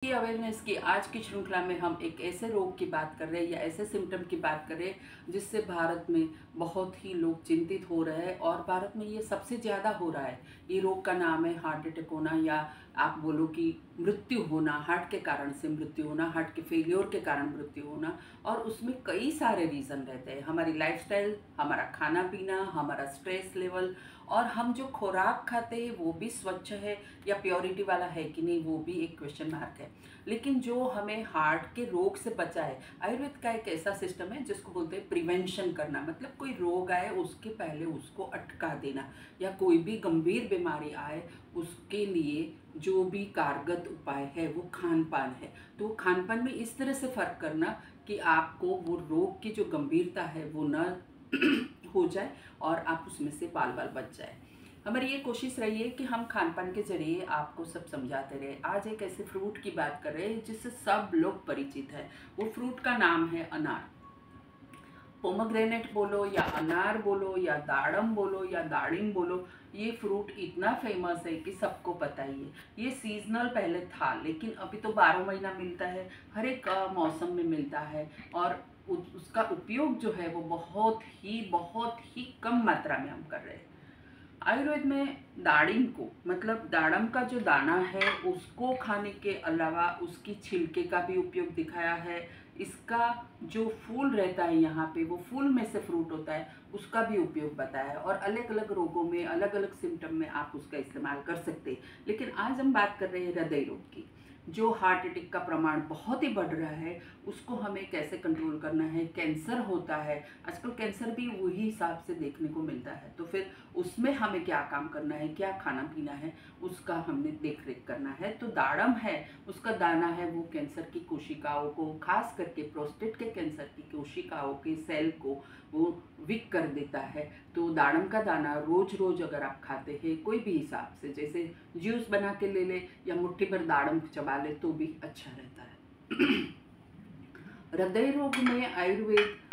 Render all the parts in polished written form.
की अवेयरनेस की आज की श्रृंखला में हम एक ऐसे रोग की बात कर रहे हैं या ऐसे सिम्टम की बात कर रहे हैं जिससे भारत में बहुत ही लोग चिंतित हो रहे हैं और भारत में ये सबसे ज़्यादा हो रहा है। ये रोग का नाम है हार्ट अटैक होना, या आप बोलो कि मृत्यु होना, हार्ट के कारण से मृत्यु होना, हार्ट के फेलियर के कारण मृत्यु होना। और उसमें कई सारे रीज़न रहते हैं, हमारी लाइफस्टाइल, हमारा खाना पीना, हमारा स्ट्रेस लेवल, और हम जो खुराक खाते हैं वो भी स्वच्छ है या प्योरिटी वाला है कि नहीं, वो भी एक क्वेश्चन मार्क है। लेकिन जो हमें हार्ट के रोग से बचाए, आयुर्वेद का एक ऐसा सिस्टम है जिसको बोलते हैं प्रिवेंशन करना। मतलब कोई रोग आए उसके पहले उसको अटका देना, या कोई भी गंभीर बीमारी आए उसके लिए जो भी कारगर उपाय है वो खान पान है। तो खान पान में इस तरह से फ़र्क करना कि आपको वो रोग की जो गंभीरता है वो न हो जाए और आप उसमें से बाल बाल बच जाए। हमारी ये कोशिश रही है कि हम खान पान के जरिए आपको सब समझाते रहे। आज एक ऐसे फ्रूट की बात कर रहे हैं जिससे सब लोग परिचित है। वो फ्रूट का नाम है अनार। पोमोग्रेनेट बोलो या अनार बोलो या दाड़म बोलो या दाड़िम बोलो, ये फ्रूट इतना फेमस है कि सबको पता ही है। ये सीजनल पहले था लेकिन अभी तो 12 महीना मिलता है, हर एक मौसम में मिलता है। और उसका उपयोग जो है वो बहुत ही कम मात्रा में हम कर रहे हैं। आयुर्वेद में दाड़िम को, मतलब दाड़म का जो दाना है उसको खाने के अलावा उसकी छिलके का भी उपयोग दिखाया है। इसका जो फूल रहता है, यहाँ पे वो फूल में से फ्रूट होता है, उसका भी उपयोग बताया है। और अलग अलग रोगों में, अलग अलग सिम्टम में आप उसका इस्तेमाल कर सकते हैं। लेकिन आज हम बात कर रहे हैं हृदय रोग की। जो हार्ट अटैक का प्रमाण बहुत ही बढ़ रहा है, उसको हमें कैसे कंट्रोल करना है। कैंसर होता है आजकल, कैंसर भी वही हिसाब से देखने को मिलता है, तो फिर उसमें हमें क्या काम करना है, क्या खाना पीना है, उसका हमने देख रेख करना है। तो दाड़म है, उसका दाना है, वो कैंसर की कोशिकाओं को, खास करके प्रोस्टेट के कैंसर की कोशिकाओं के सेल को वो वीक कर देता है। तो दाड़म का दाना रोज रोज अगर आप खाते हैं कोई भी हिसाब से, जैसे जूस बना के ले ले या मुट्ठी भर दाड़म चबा ले, तो भी अच्छा रहता है। हृदय रोग में आयुर्वेद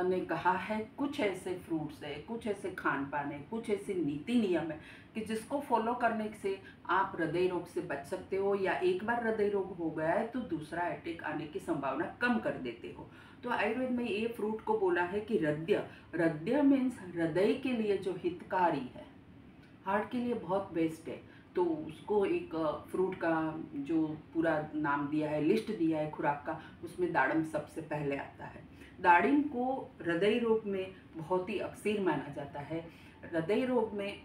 ने कहा है कुछ ऐसे फ्रूट्स है, कुछ ऐसे खान पान है, कुछ ऐसे नीति नियम है कि जिसको फॉलो करने से आप हृदय रोग से बच सकते हो, या एक बार हृदय रोग हो गया है तो दूसरा अटैक आने की संभावना कम कर देते हो। तो आयुर्वेद में ये फ्रूट को बोला है कि हृदय, हृदय मीन्स हृदय के लिए जो हितकारी है, हार्ट के लिए बहुत बेस्ट है। तो उसको एक फ्रूट का जो पूरा नाम दिया है, लिस्ट दिया है खुराक का, उसमें दाड़म सबसे पहले आता है। दाड़िम को हृदय रोग में बहुत ही अक्सर माना जाता है। हृदय रोग में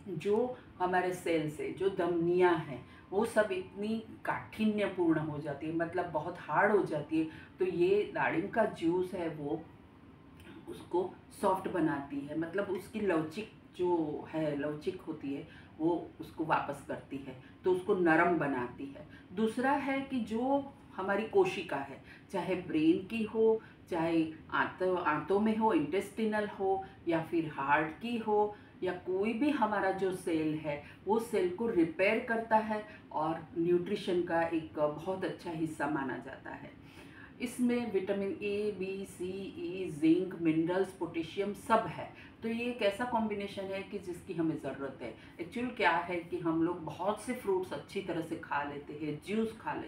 जो हमारे सेल्स है, जो धमनियाँ हैं, वो सब इतनी काठिन्यपूर्ण हो जाती है, मतलब बहुत हार्ड हो जाती है। तो ये दाड़िम का जूस है वो उसको सॉफ्ट बनाती है, मतलब उसकी लवचिक जो है, लवचिक होती है, वो उसको वापस करती है, तो उसको नरम बनाती है। दूसरा है कि जो हमारी कोशिका है, चाहे ब्रेन की हो, चाहे आंतों में हो, इंटेस्टिनल हो, या फिर हार्ट की हो, या कोई भी हमारा जो सेल है वो सेल को रिपेयर करता है और न्यूट्रिशन का एक बहुत अच्छा हिस्सा माना जाता है। इसमें vitamin A, B, C, E, zinc, minerals, potassium सब है। तो ये एक ऐसा कॉम्बिनेशन है कि जिसकी हमें ज़रूरत है। एक्चुअल क्या है कि हम लोग बहुत से फ्रूट्स अच्छी तरह से खा लेते हैं,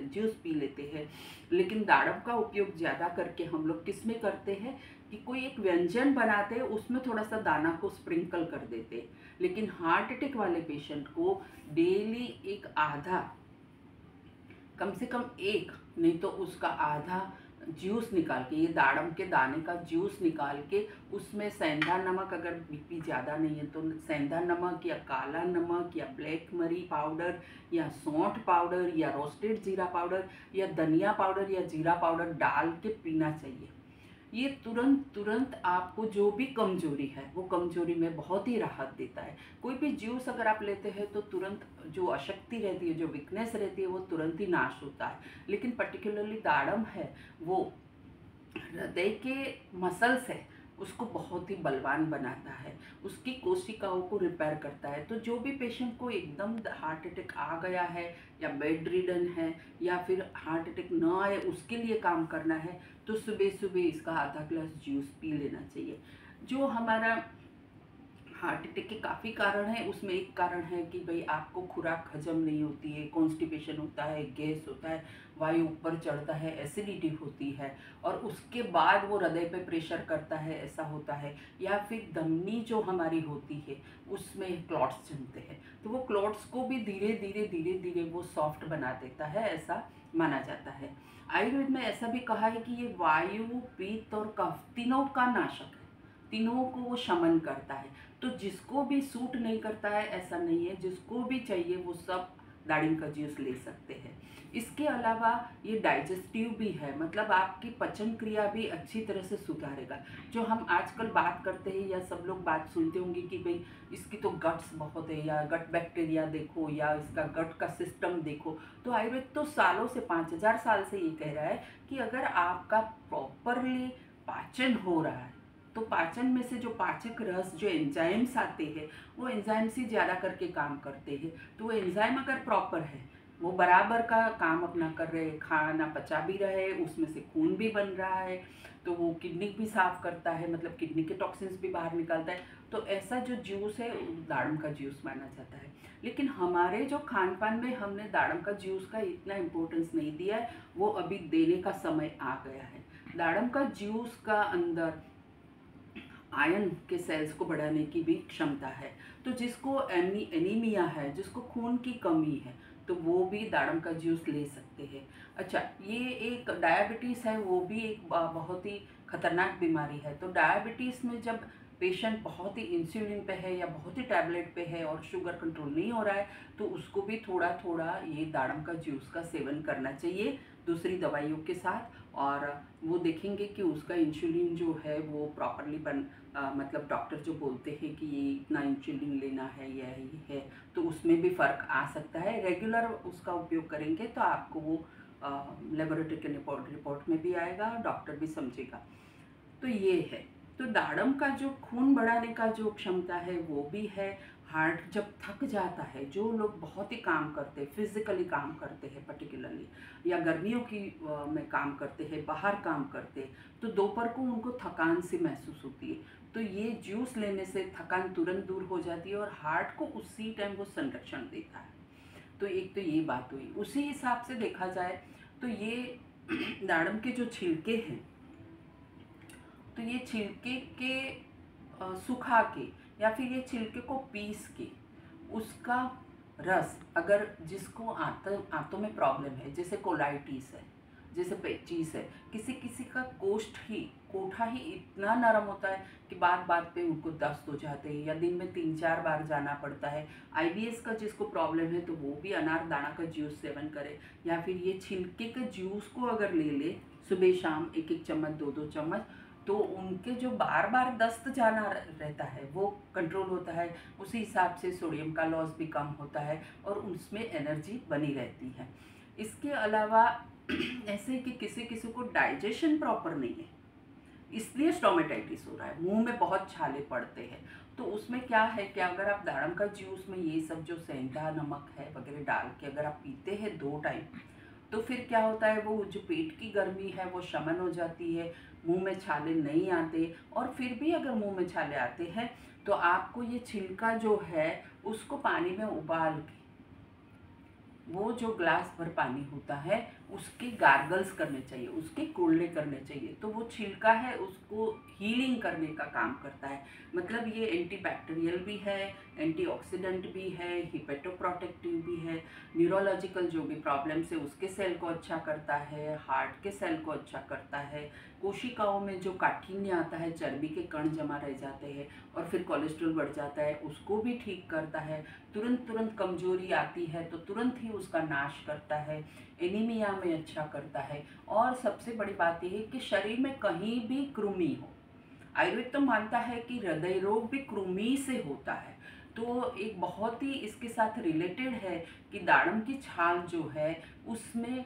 जूस पी लेते हैं, लेकिन दाड़म का उपयोग ज़्यादा करके हम लोग किस में करते हैं कि कोई एक व्यंजन बनाते हैं, उसमें थोड़ा सा दाना को स्प्रिंकल कर देते हैं। लेकिन हार्ट अटैक वाले पेशेंट को डेली एक आधा, कम से कम एक, नहीं तो उसका आधा जूस निकाल के, ये दाड़म के दाने का जूस निकाल के, उसमें सेंधा नमक, अगर बीपी ज़्यादा नहीं है तो सेंधा नमक या काला नमक या ब्लैक मरी पाउडर या सौंठ पाउडर या रोस्टेड जीरा पाउडर या धनिया पाउडर या जीरा पाउडर डाल के पीना चाहिए। ये तुरंत तुरंत आपको जो भी कमजोरी है वो कमजोरी में बहुत ही राहत देता है। कोई भी जूस अगर आप लेते हैं तो तुरंत जो अशक्ति रहती है, जो वीकनेस रहती है, वो तुरंत ही नाश होता है। लेकिन पर्टिकुलरली दाड़म है वो हृदय के मसल्स है उसको बहुत ही बलवान बनाता है, उसकी कोशिकाओं को रिपेयर करता है। तो जो भी पेशेंट को एकदम हार्ट अटैक आ गया है या बेड रिडन है या फिर हार्ट अटैक ना आए उसके लिए काम करना है, तो सुबह सुबह इसका आधा ग्लास जूस पी लेना चाहिए। जो हमारा हार्ट अटैक के काफ़ी कारण हैं। उसमें एक कारण है कि भाई आपको खुराक हजम नहीं होती है, कॉन्स्टिपेशन होता है, गैस होता है, वायु ऊपर चढ़ता है, एसिडिटी होती है, और उसके बाद वो हृदय पे प्रेशर करता है, ऐसा होता है। या फिर धमनी जो हमारी होती है उसमें क्लॉट्स जमते हैं, तो वो क्लॉट्स को भी धीरे धीरे धीरे धीरे वो सॉफ्ट बना देता है, ऐसा माना जाता है। आयुर्वेद में ऐसा भी कहा है कि ये वायु, पित्त और कफ तीनों का नाशक है, तीनों को वो शमन करता है। तो जिसको भी सूट नहीं करता है ऐसा नहीं है, जिसको भी चाहिए वो सब दाड़िम का जूस ले सकते हैं। इसके अलावा ये डाइजेस्टिव भी है, मतलब आपकी पचन क्रिया भी अच्छी तरह से सुधारेगा। जो हम आजकल बात करते हैं या सब लोग बात सुनते होंगे कि भाई इसकी तो गट्स बहुत है, या गट बैक्टीरिया देखो, या इसका गट का सिस्टम देखो, तो आयुर्वेद तो सालों से 5000 साल से ये कह रहा है कि अगर आपका प्रॉपरली पाचन हो रहा है, तो पाचन में से जो पाचक रस, जो एंजाइम्स आते हैं, वो एंजाइम्स ही ज़्यादा करके काम करते हैं। तो वो एंजाइम अगर प्रॉपर है, वो बराबर का काम अपना कर रहे, खाना पचा भी रहे, उसमें से खून भी बन रहा है, तो वो किडनी भी साफ करता है, मतलब किडनी के टॉक्सिन्स भी बाहर निकालता है। तो ऐसा जो जूस है दाड़म का जूस माना जाता है। लेकिन हमारे जो खान पान में हमने दाड़म का जूस का इतना इम्पोर्टेंस नहीं दिया है, वो अभी देने का समय आ गया है। दाड़म का जूस का अंदर आयरन के सेल्स को बढ़ाने की भी क्षमता है। तो जिसको एनीमिया है, जिसको खून की कमी है, तो वो भी दाड़म का जूस ले सकते हैं। अच्छा, ये एक डायबिटीज़ है, वो भी एक बहुत ही खतरनाक बीमारी है। तो डायबिटीज़ में जब पेशेंट बहुत ही इंसुलिन पे है या बहुत ही टैबलेट पे है और शुगर कंट्रोल नहीं हो रहा है, तो उसको भी थोड़ा थोड़ा ये दाड़म का जूस का सेवन करना चाहिए दूसरी दवाइयों के साथ। और वो देखेंगे कि उसका इंसुलिन जो है वो प्रॉपरली मतलब डॉक्टर जो बोलते हैं कि ये इतना इंसुलिन लेना है या ये है, तो उसमें भी फ़र्क आ सकता है। रेगुलर उसका उपयोग करेंगे तो आपको वो लेबोरेटरी के रिपोर्ट में भी आएगा, डॉक्टर भी समझेगा। तो ये है। तो दाड़म का जो खून बढ़ाने का जो क्षमता है वो भी है। हार्ट जब थक जाता है, जो लोग बहुत ही काम करते हैं, फिजिकली काम करते हैं पर्टिकुलरली, या गर्मियों की में काम करते हैं, बाहर काम करते हैं, तो दोपहर को उनको थकान सी महसूस होती है। तो ये जूस लेने से थकान तुरंत दूर हो जाती है और हार्ट को उसी टाइम वो संरक्षण देता है। तो एक तो ये बात हुई। उसी हिसाब से देखा जाए तो ये दाड़म के जो छिलके हैं, तो ये छिलके के सुखा के या फिर ये छिलके को पीस के उसका रस, अगर जिसको आंतों में प्रॉब्लम है, जैसे कोलाइटिस है, जैसे पेचिस है, किसी किसी का कोठा ही इतना नरम होता है कि बात बात पे उनको दस्त हो जाते हैं या दिन में 3-4 बार जाना पड़ता है। आईबीएस का जिसको प्रॉब्लम है तो वो भी अनार दाना का जूस सेवन करे, या फिर ये छिलके के जूस को अगर ले ले सुबह शाम 1-1 चम्मच, 2-2 चम्मच, तो उनके जो बार बार दस्त जाना रहता है वो कंट्रोल होता है। उसी हिसाब से सोडियम का लॉस भी कम होता है और उसमें एनर्जी बनी रहती है। इसके अलावा ऐसे कि किसी किसी को डाइजेशन प्रॉपर नहीं है, इसलिए स्टोमेटाइटिस हो रहा है, मुंह में बहुत छाले पड़ते हैं, तो उसमें क्या है कि अगर आप दाड़म का जूस में ये सब जो सेंधा नमक है वगैरह डाल के अगर आप पीते हैं 2 टाइम, तो फिर क्या होता है, वो जो पेट की गर्मी है वो शमन हो जाती है, मुंह में छाले नहीं आते। और फिर भी अगर मुंह में छाले आते हैं तो आपको ये छिलका जो है उसको पानी में उबाल के, वो जो ग्लास भर पानी होता है उसके गार्गल्स करने चाहिए, उसके कुल्ले करने चाहिए। तो वो छिलका है उसको हीलिंग करने का काम करता है। मतलब ये एंटीबैक्टीरियल भी है, एंटीऑक्सीडेंट भी है, हिपेटोप्रोटेक्टिव भी है, न्यूरोलॉजिकल जो भी प्रॉब्लम्स है उसके सेल को अच्छा करता है, हार्ट के सेल को अच्छा करता है, कोशिकाओं में जो काठिन्य आता है, चर्बी के कण जमा रह जाते हैं और फिर कोलेस्ट्रॉल बढ़ जाता है, उसको भी ठीक करता है। तुरंत कमजोरी आती है तो तुरंत ही उसका नाश करता है, एनीमिया में अच्छा करता है। और सबसे बड़ी बात यह है कि शरीर में कहीं भी कृमि हो, आयुर्वेद तो मानता है कि हृदय रोग भी कृमि से होता है। तो एक बहुत ही इसके साथ रिलेटेड है कि दाड़म की छाल जो है उसमें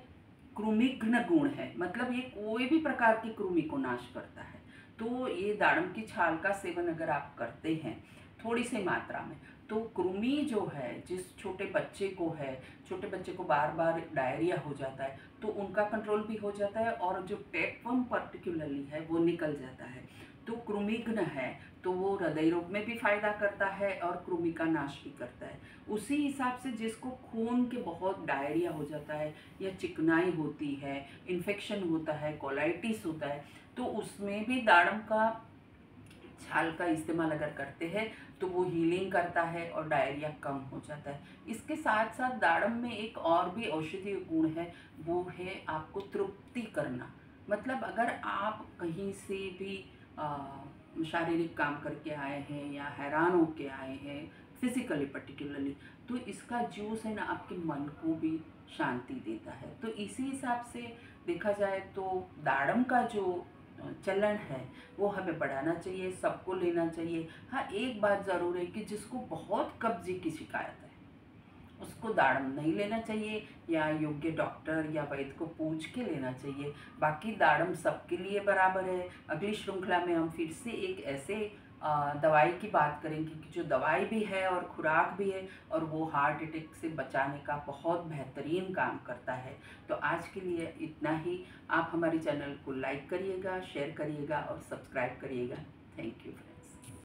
कृमिघ्न गुण है, मतलब ये कोई भी प्रकार की कृमि को नाश करता है। तो ये दाड़म की छाल का सेवन अगर आप करते हैं थोड़ी सी मात्रा में, तो कृमि जो है, जिस छोटे बच्चे को है, छोटे बच्चे को बार बार डायरिया हो जाता है, तो उनका कंट्रोल भी हो जाता है और जो टैपवर्म पर्टिकुलरली है वो निकल जाता है। तो कृमिघ्न है तो वो हृदय रोग में भी फायदा करता है और कृमि का नाश भी करता है। उसी हिसाब से जिसको खून के बहुत डायरिया हो जाता है या चिकनाई होती है, इन्फेक्शन होता है, कोलाइटिस होता है, तो उसमें भी दाड़म का छाल का इस्तेमाल अगर करते हैं तो वो हीलिंग करता है और डायरिया कम हो जाता है। इसके साथ साथ दाड़म में एक और भी औषधीय गुण है, वो है आपको तृप्ति करना। मतलब अगर आप कहीं से भी शारीरिक काम करके आए हैं या हैरान होके आए हैं फिजिकली पर्टिकुलरली, तो इसका जूस है ना आपके मन को भी शांति देता है। तो इसी हिसाब से देखा जाए तो दाड़म का जो चलन है वो हमें बढ़ाना चाहिए, सबको लेना चाहिए। हाँ, एक बात ज़रूर है कि जिसको बहुत कब्जे की शिकायत है उसको दाड़म नहीं लेना चाहिए या योग्य डॉक्टर या वैद्य को पूछ के लेना चाहिए। बाकी दाड़म सबके लिए बराबर है। अगली श्रृंखला में हम फिर से एक ऐसे दवाई की बात करेंगे कि जो दवाई भी है और खुराक भी है और वो हार्ट अटैक से बचाने का बहुत बेहतरीन काम करता है। तो आज के लिए इतना ही। आप हमारे चैनल को लाइक करिएगा, शेयर करिएगा और सब्सक्राइब करिएगा। Thank you.